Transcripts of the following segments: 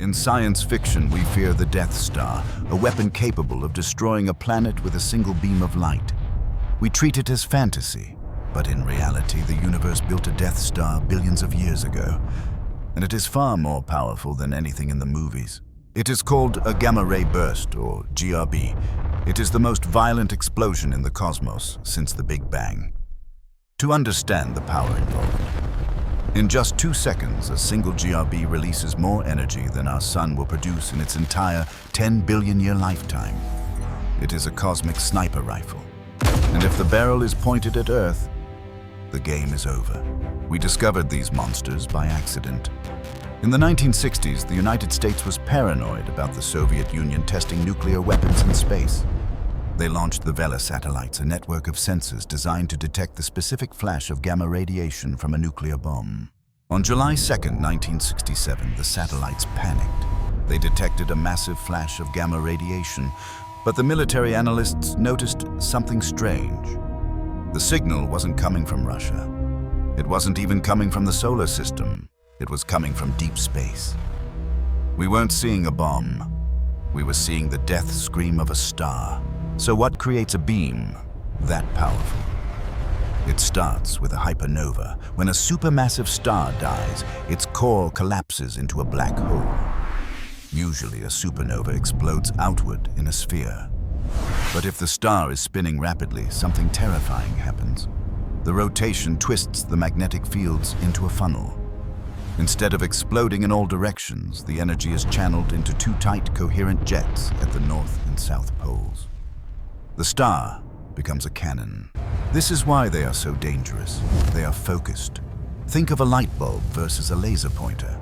In science fiction, we fear the Death Star, a weapon capable of destroying a planet with a single beam of light. We treat it as fantasy, but in reality, the universe built a Death Star billions of years ago, and it is far more powerful than anything in the movies. It is called a gamma-ray burst, or GRB. It is the most violent explosion in the cosmos since the Big Bang. To understand the power involved, in just 2 seconds, a single GRB releases more energy than our sun will produce in its entire 10 billion-year lifetime. It is a cosmic sniper rifle, and if the barrel is pointed at Earth, the game is over. We discovered these monsters by accident. In the 1960s, the United States was paranoid about the Soviet Union testing nuclear weapons in space. They launched the Vela satellites, a network of sensors designed to detect the specific flash of gamma radiation from a nuclear bomb. On July 2, 1967, the satellites panicked. They detected a massive flash of gamma radiation, but the military analysts noticed something strange. The signal wasn't coming from Russia. It wasn't even coming from the solar system. It was coming from deep space. We weren't seeing a bomb. We were seeing the death scream of a star. So what creates a beam that powerful? It starts with a hypernova. When a supermassive star dies, its core collapses into a black hole. Usually a supernova explodes outward in a sphere. But if the star is spinning rapidly, something terrifying happens. The rotation twists the magnetic fields into a funnel. Instead of exploding in all directions, the energy is channeled into 2 tight, coherent jets at the north and south poles. The star becomes a cannon. This is why they are so dangerous. They are focused. Think of a light bulb versus a laser pointer.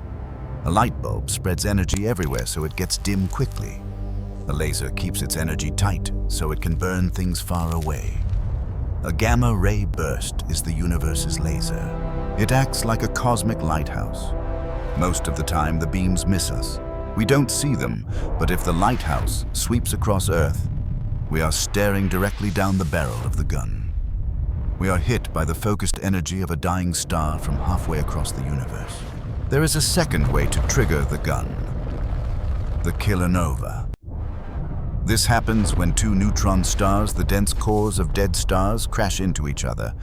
A light bulb spreads energy everywhere so it gets dim quickly. A laser keeps its energy tight so it can burn things far away. A gamma-ray burst is the universe's laser. It acts like a cosmic lighthouse. Most of the time, the beams miss us. We don't see them, but if the lighthouse sweeps across Earth, we are staring directly down the barrel of the gun. We are hit by the focused energy of a dying star from halfway across the universe. There is a second way to trigger the gun: the kilonova. This happens when 2 neutron stars, the dense cores of dead stars, crash into each other.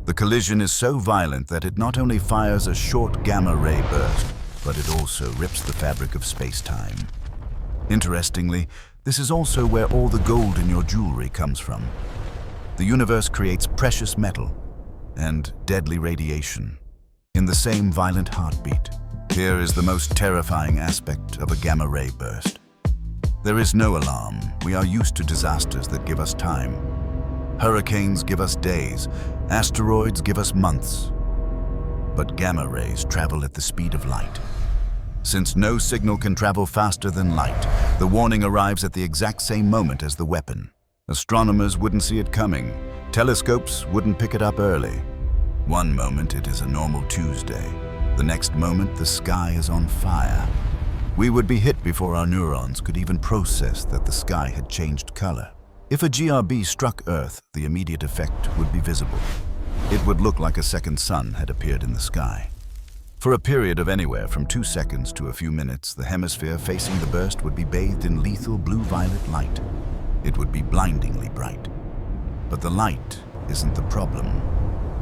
The collision is so violent that it not only fires a short gamma-ray burst, but it also rips the fabric of space-time. Interestingly, this is also where all the gold in your jewelry comes from. The universe creates precious metal and deadly radiation in the same violent heartbeat. Here is the most terrifying aspect of a gamma-ray burst. There is no alarm. We are used to disasters that give us time. Hurricanes give us days. Asteroids give us months. But gamma rays travel at the speed of light. Since no signal can travel faster than light, the warning arrives at the exact same moment as the weapon. Astronomers wouldn't see it coming. Telescopes wouldn't pick it up early. One moment it is a normal Tuesday. The next moment the sky is on fire. We would be hit before our neurons could even process that the sky had changed color. If a GRB struck Earth, the immediate effect would be visible. It would look like a second sun had appeared in the sky. For a period of anywhere from 2 seconds to a few minutes, the hemisphere facing the burst would be bathed in lethal blue-violet light. It would be blindingly bright. But the light isn't the problem.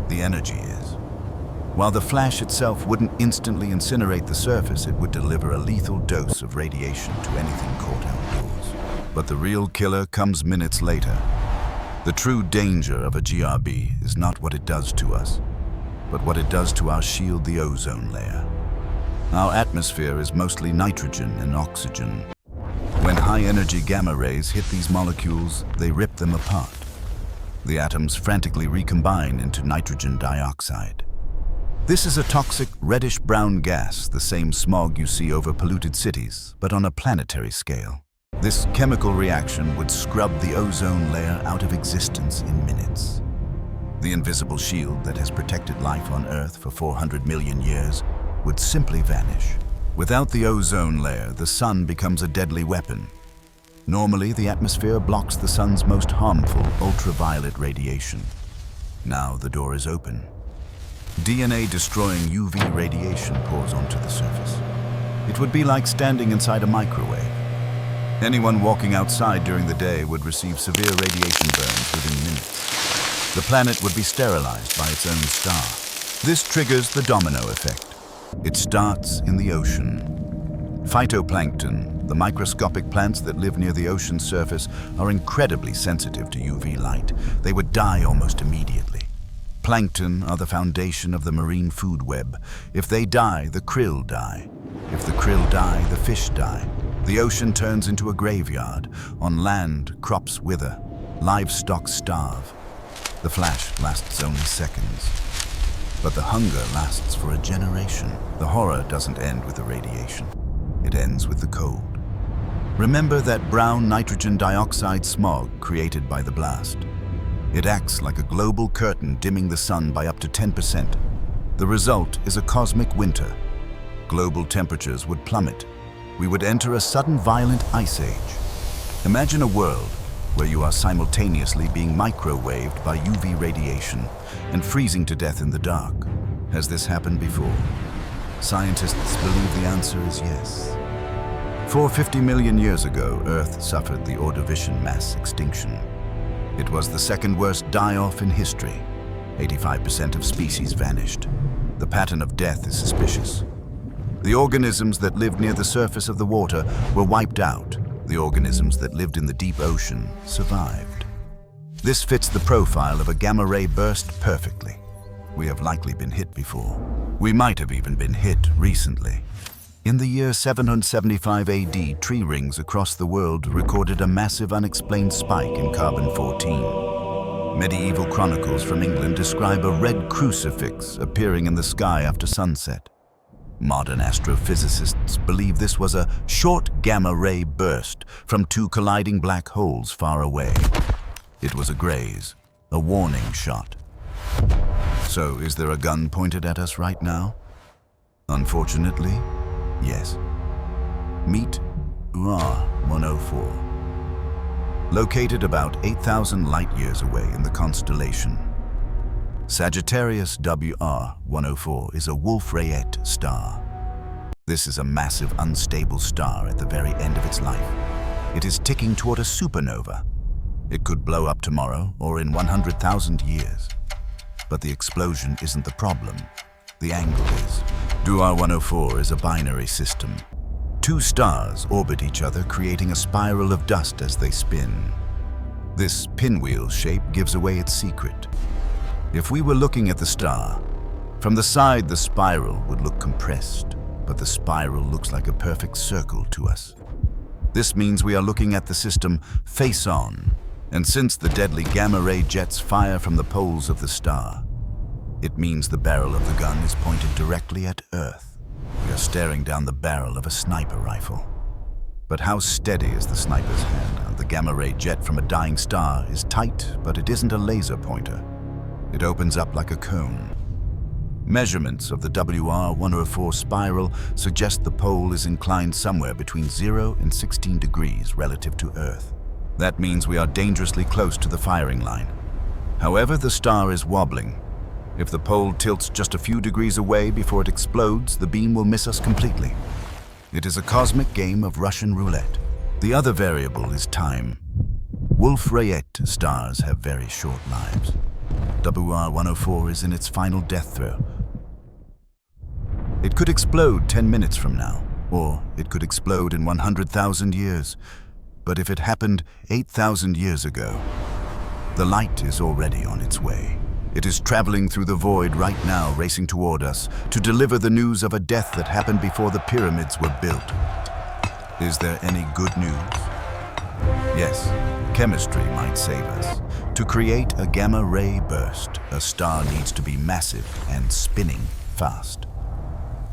The energy is. While the flash itself wouldn't instantly incinerate the surface, it would deliver a lethal dose of radiation to anything caught outdoors. But the real killer comes minutes later. The true danger of a GRB is not what it does to us, but what it does to our shield, the ozone layer. Our atmosphere is mostly nitrogen and oxygen. When high-energy gamma rays hit these molecules, they rip them apart. The atoms frantically recombine into nitrogen dioxide. This is a toxic reddish-brown gas, the same smog you see over polluted cities, but on a planetary scale. This chemical reaction would scrub the ozone layer out of existence in minutes. The invisible shield that has protected life on Earth for 400 million years would simply vanish. Without the ozone layer, the sun becomes a deadly weapon. Normally, the atmosphere blocks the sun's most harmful ultraviolet radiation. Now the door is open. DNA-destroying UV radiation pours onto the surface. It would be like standing inside a microwave. Anyone walking outside during the day would receive severe radiation burns within minutes. The planet would be sterilized by its own star. This triggers the domino effect. It starts in the ocean. Phytoplankton, the microscopic plants that live near the ocean's surface, are incredibly sensitive to UV light. They would die almost immediately. Plankton are the foundation of the marine food web. If they die, the krill die. If the krill die, the fish die. The ocean turns into a graveyard. On land, crops wither. Livestock starve. The flash lasts only seconds. But the hunger lasts for a generation. The horror doesn't end with the radiation. It ends with the cold. Remember that brown nitrogen dioxide smog created by the blast? It acts like a global curtain dimming the sun by up to 10%. The result is a cosmic winter. Global temperatures would plummet. We would enter a sudden violent ice age. Imagine a world where you are simultaneously being microwaved by UV radiation and freezing to death in the dark. Has this happened before? Scientists believe the answer is yes. 450 million years ago, Earth suffered the Ordovician mass extinction. It was the second worst die-off in history. 85% of species vanished. The pattern of death is suspicious. The organisms that lived near the surface of the water were wiped out. The organisms that lived in the deep ocean survived. This fits the profile of a gamma-ray burst perfectly. We have likely been hit before. We might have even been hit recently. In the year 775 AD, tree rings across the world recorded a massive unexplained spike in carbon-14. Medieval chronicles from England describe a red crucifix appearing in the sky after sunset. Modern astrophysicists believe this was a short gamma-ray burst from two colliding black holes far away. It was a graze, a warning shot. So, is there a gun pointed at us right now? Unfortunately, yes. Meet WR-104. Located about 8,000 light-years away in the constellation, Sagittarius WR-104 is a Wolf-Rayet star. This is a massive, unstable star at the very end of its life. It is ticking toward a supernova. It could blow up tomorrow or in 100,000 years. But the explosion isn't the problem. The angle is. WR-104 is a binary system. Two stars orbit each other, creating a spiral of dust as they spin. This pinwheel shape gives away its secret. If we were looking at the star, from the side the spiral would look compressed, but the spiral looks like a perfect circle to us. This means we are looking at the system face on, and since the deadly gamma-ray jets fire from the poles of the star, it means the barrel of the gun is pointed directly at Earth. We are staring down the barrel of a sniper rifle. But how steady is the sniper's hand? The gamma-ray jet from a dying star is tight, but it isn't a laser pointer. It opens up like a cone. Measurements of the WR-104 spiral suggest the pole is inclined somewhere between 0 and 16 degrees relative to Earth. That means we are dangerously close to the firing line. However, the star is wobbling. If the pole tilts just a few degrees away before it explodes, the beam will miss us completely. It is a cosmic game of Russian roulette. The other variable is time. Wolf-Rayet stars have very short lives. WR-104 is in its final death throe. It could explode 10 minutes from now, or it could explode in 100,000 years. But if it happened 8,000 years ago, the light is already on its way. It is traveling through the void right now, racing toward us to deliver the news of a death that happened before the pyramids were built. Is there any good news? Yes, chemistry might save us. To create a gamma-ray burst, a star needs to be massive and spinning fast.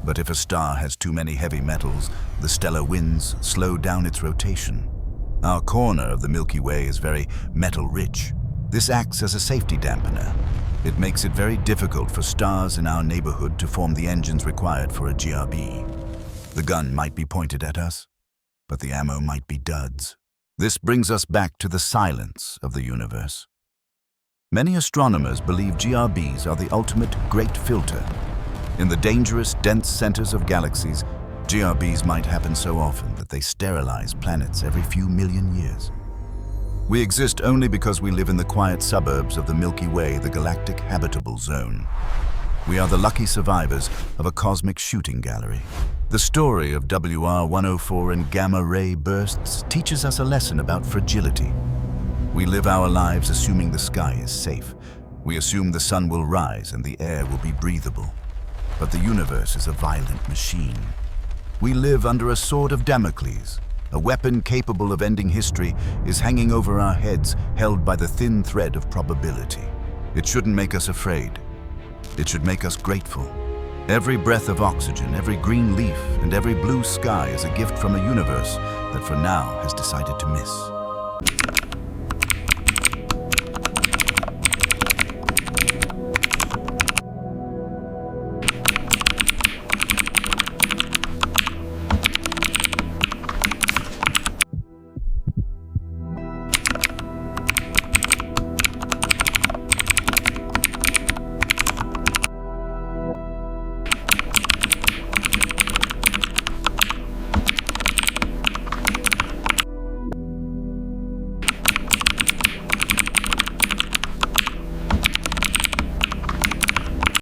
But if a star has too many heavy metals, the stellar winds slow down its rotation. Our corner of the Milky Way is very metal-rich. This acts as a safety dampener. It makes it very difficult for stars in our neighborhood to form the engines required for a GRB. The gun might be pointed at us, but the ammo might be duds. This brings us back to the silence of the universe. Many astronomers believe GRBs are the ultimate great filter. In the dangerous, dense centers of galaxies, GRBs might happen so often that they sterilize planets every few million years. We exist only because we live in the quiet suburbs of the Milky Way, the galactic habitable zone. We are the lucky survivors of a cosmic shooting gallery. The story of WR104 and gamma-ray bursts teaches us a lesson about fragility. We live our lives assuming the sky is safe. We assume the sun will rise and the air will be breathable. But the universe is a violent machine. We live under a sword of Damocles. A weapon capable of ending history is hanging over our heads, held by the thin thread of probability. It shouldn't make us afraid. It should make us grateful. Every breath of oxygen, every green leaf, and every blue sky is a gift from a universe that for now has decided to miss.